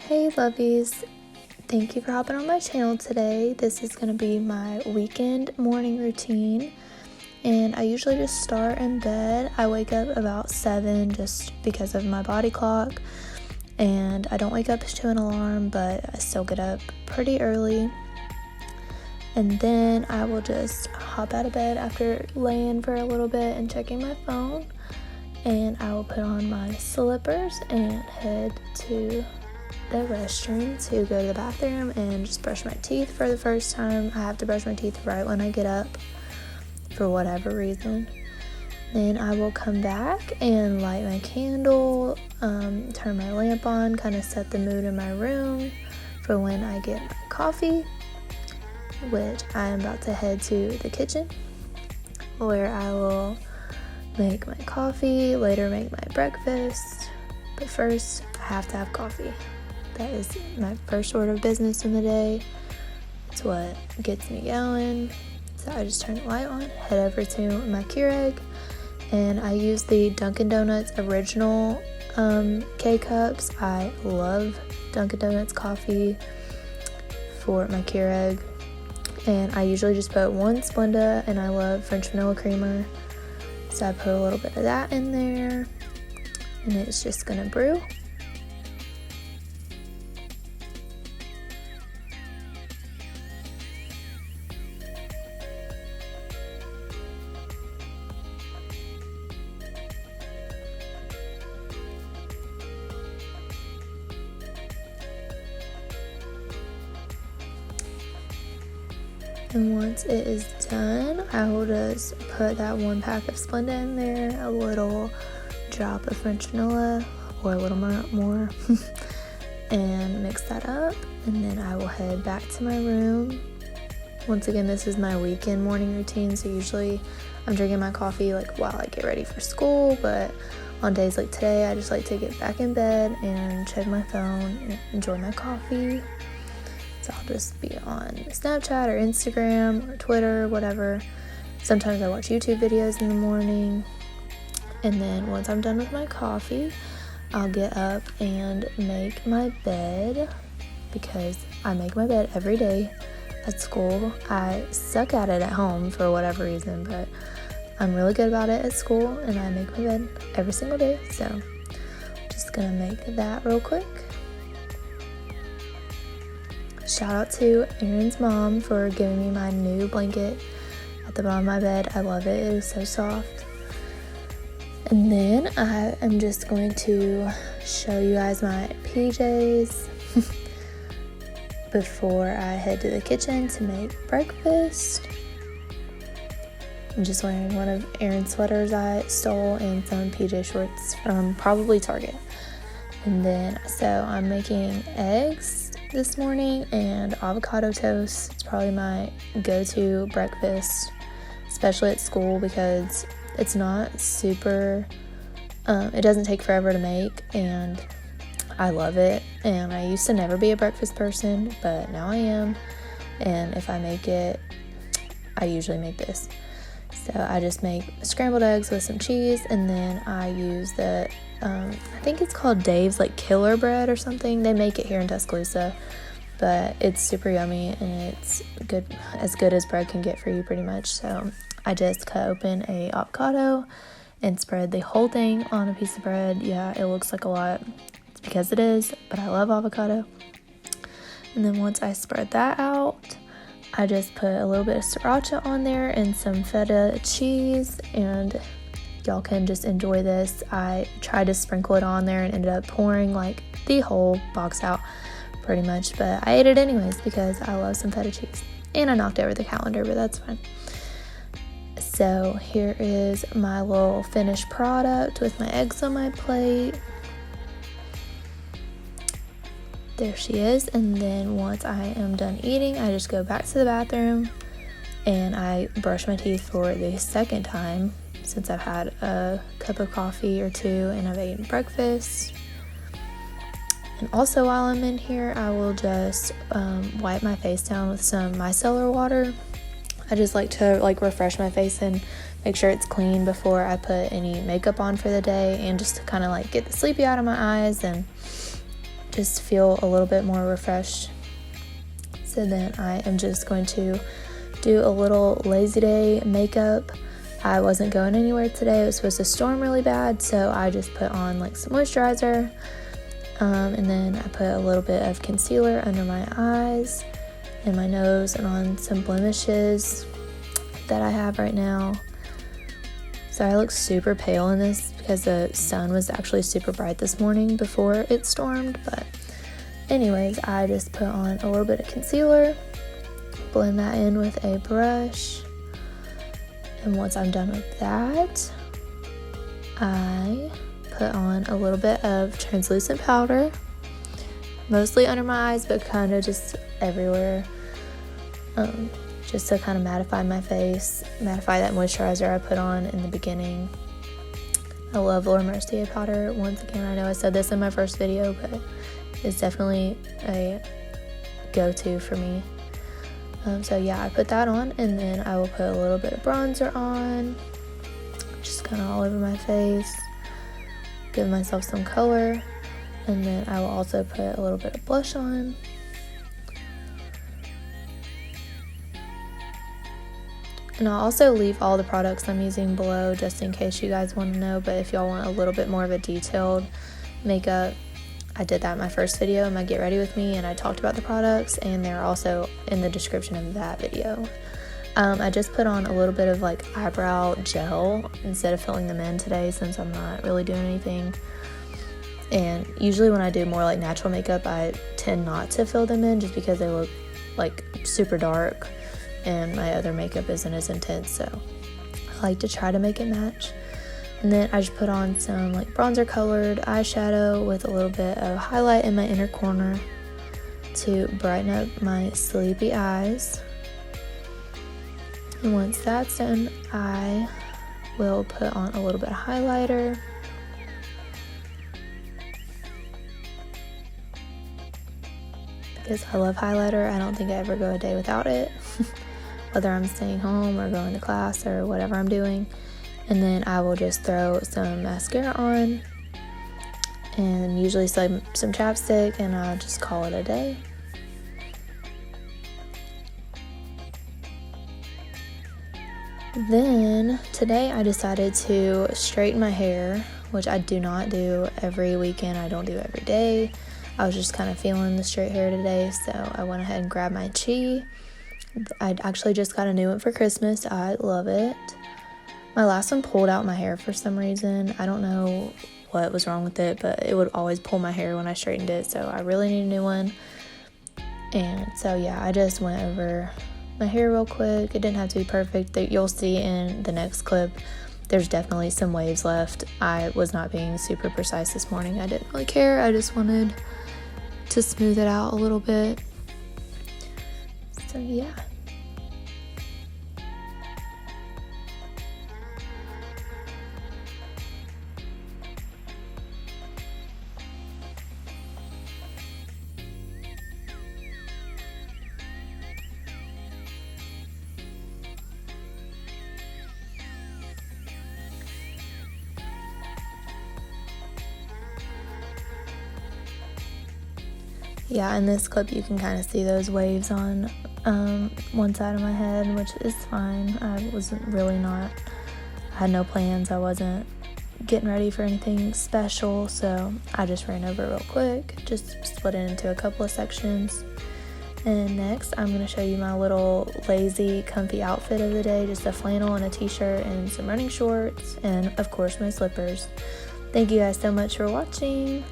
Hey lovies, thank you for hopping on my channel today. This is going to be my weekend morning routine, and I usually just start in bed. I wake up about 7 just because of my body clock, and I don't wake up to an alarm, but I still get up pretty early. And then I will just hop out of bed after laying for a little bit and checking my phone, and I will put on my slippers and head to the restroom to go to the bathroom and just brush my teeth for the first time. I have to brush my teeth right when I get up for whatever reason. Then I will come back and light my candle, turn my lamp on, kind of set the mood in my room for when I get my coffee, which I am about to head to the kitchen where I will make my coffee, later make my breakfast, but first I have to have coffee. That is my first order of business in the day. It's what gets me going. So I just turn the light on, head over to my Keurig, and I use the Dunkin' Donuts original K-Cups. I love Dunkin' Donuts coffee for my Keurig. And I usually just put one Splenda, and I love French vanilla creamer. So I put a little bit of that in there, and it's just gonna brew. And once it is done, I will just put that one pack of Splenda in there, a little drop of French vanilla, or a little more, and mix that up. And then I will head back to my room. Once again, this is my weekend morning routine, so usually I'm drinking my coffee like while I get ready for school, but on days like today, I just like to get back in bed and check my phone and enjoy my coffee. So I'll just be on Snapchat or Instagram or Twitter, whatever. Sometimes I watch YouTube videos in the morning. And then once I'm done with my coffee, I'll get up and make my bed, because I make my bed every day at school. I suck at it at home for whatever reason, but I'm really good about it at school, and I make my bed every single day. So I'm just gonna make that real quick. Shout out to Aaron's mom for giving me my new blanket at the bottom of my bed. I love it. It is so soft. And then I am just going to show you guys my PJs before I head to the kitchen to make breakfast. I'm just wearing one of Aaron's sweaters I stole and some PJ shorts from probably Target. And then, so I'm making eggs this morning and avocado toast. It's probably my go-to breakfast, especially at school, because it's not super, it doesn't take forever to make, and I love it. And I used to never be a breakfast person, but now I am, and if I make it, I usually make this. So I just make scrambled eggs with some cheese, and then I use the I think it's called Dave's like Killer Bread or something. They make it here in Tuscaloosa, but it's super yummy, and it's good, as good as bread can get for you pretty much. So I just cut open a avocado and spread the whole thing on a piece of bread. Yeah, it looks like a lot. It's because it is, but I love avocado. And then once I spread that out, I just put a little bit of sriracha on there and some feta cheese, and y'all can just enjoy this. I tried to sprinkle it on there and ended up pouring like the whole box out pretty much, but I ate it anyways because I love some feta cheese. And I knocked over the calendar, but that's fine. So here is my little finished product with my eggs on my plate. There she is. And then once I am done eating, I just go back to the bathroom and I brush my teeth for the second time since I've had a cup of coffee or two and I've eaten breakfast. And also while I'm in here, I will just wipe my face down with some micellar water. I just like to refresh my face and make sure it's clean before I put any makeup on for the day, and just to kind of get the sleepy out of my eyes and just feel a little bit more refreshed. So then I am just going to do a little lazy day makeup. I wasn't going anywhere today. It was supposed to storm really bad, so I just put on like some moisturizer, and then I put a little bit of concealer under my eyes and my nose and on some blemishes that I have right now. So I look super pale in this because the sun was actually super bright this morning before it stormed. But anyways, I just put on a little bit of concealer, blend that in with a brush. And once I'm done with that, I put on a little bit of translucent powder, mostly under my eyes, but kind of just everywhere, just to kind of mattify my face, mattify that moisturizer I put on in the beginning. I love Laura Mercier powder. Once again, I know I said this in my first video, but it's definitely a go-to for me. So yeah, I put that on, and then I will put a little bit of bronzer on, just kind of all over my face, give myself some color, and then I will also put a little bit of blush on. And I'll also leave all the products I'm using below just in case you guys want to know, but if y'all want a little bit more of a detailed makeup, I did that in my first video in my Get Ready With Me, and I talked about the products, and they're also in the description of that video. I just put on a little bit of like eyebrow gel instead of filling them in today since I'm not really doing anything. And usually when I do more like natural makeup, I tend not to fill them in just because they look like super dark and my other makeup isn't as intense, so I like to try to make it match. And then I just put on some like bronzer colored eyeshadow with a little bit of highlight in my inner corner to brighten up my sleepy eyes. And once that's done, I will put on a little bit of highlighter. Because I love highlighter, I don't think I ever go a day without it. Whether I'm staying home or going to class or whatever I'm doing. And then I will just throw some mascara on and usually some chapstick, and I'll just call it a day. Then today I decided to straighten my hair, which I do not do every weekend. I don't do every day. I was just kind of feeling the straight hair today, so I went ahead and grabbed my chi. I actually just got a new one for Christmas. I love it. My last one pulled out my hair for some reason. I don't know what was wrong with it, but it would always pull my hair when I straightened it, so I really need a new one. And so yeah, I just went over my hair real quick. It didn't have to be perfect. You'll see in the next clip, there's definitely some waves left. I was not being super precise this morning. I didn't really care. I just wanted to smooth it out a little bit. So yeah. Yeah, in this clip you can kind of see those waves on one side of my head, which is fine. I had no plans. I wasn't getting ready for anything special, so I just ran over real quick, just split it into a couple of sections. And next I'm going to show you my little lazy comfy outfit of the day, just a flannel and a t-shirt and some running shorts, and of course my slippers. Thank you guys so much for watching.